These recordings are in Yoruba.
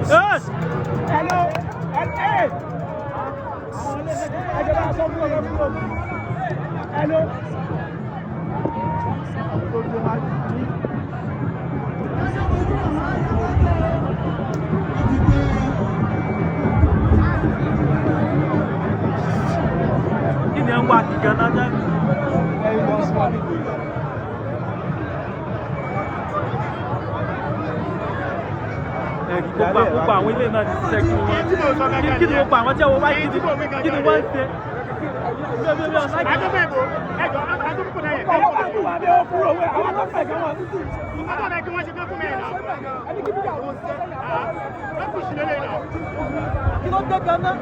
Yes. Hello. Hey. Hello. Kí ni ẹ ń wá kí gan-an jẹ́? Gbogbo àwọn ilé náà ti ṣiṣẹ́ kí wọ́n kí ni gbogbo àwọn jẹ́ wọ́n bá kí ni wọ́n ń ṣe. Adébẹ̀bò ẹ̀jọ̀ adébẹ̀bò náà yẹ. Àwọn bá kú wa bí ó kúrò wẹ̀ àwọn tó fẹ̀ gan wọn títì. Ìgbà náà kí wọ́n ṣe fẹ́ fún mi ẹ̀dá. Ẹni kí bíjà wọ́n ṣe. Wọ́n kù sílẹ̀ lẹ́yìn náà. Kí ló dé gan-an?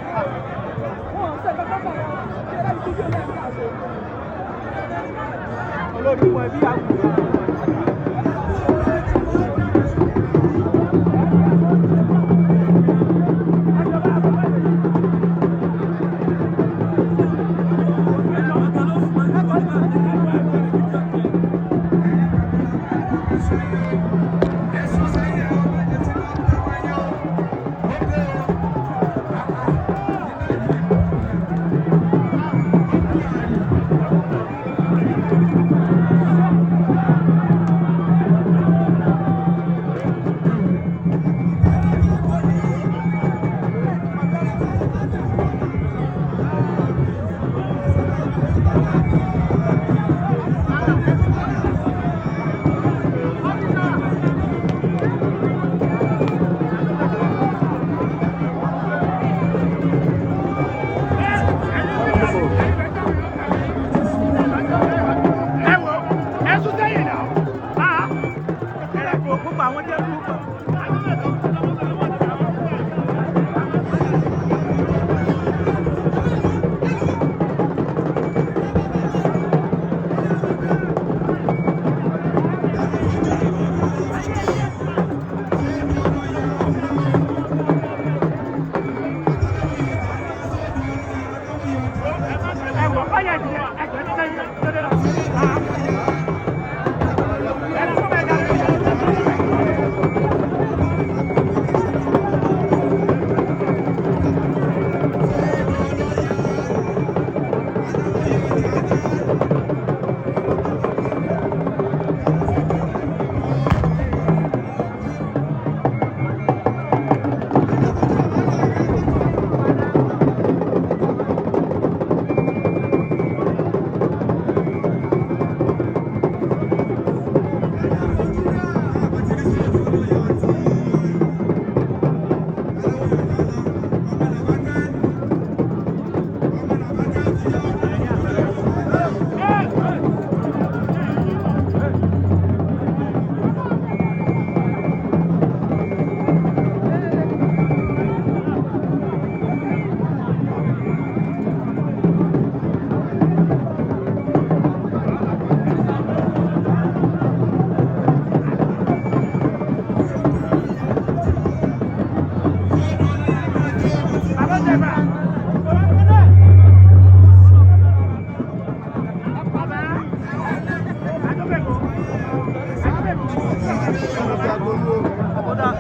Wọ́n ṣe kankan bá wọn. Ṣé ẹni tí yóò lẹ́yìn ká ṣe? Olórí wọn bí àwùjọ.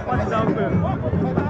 What is down there?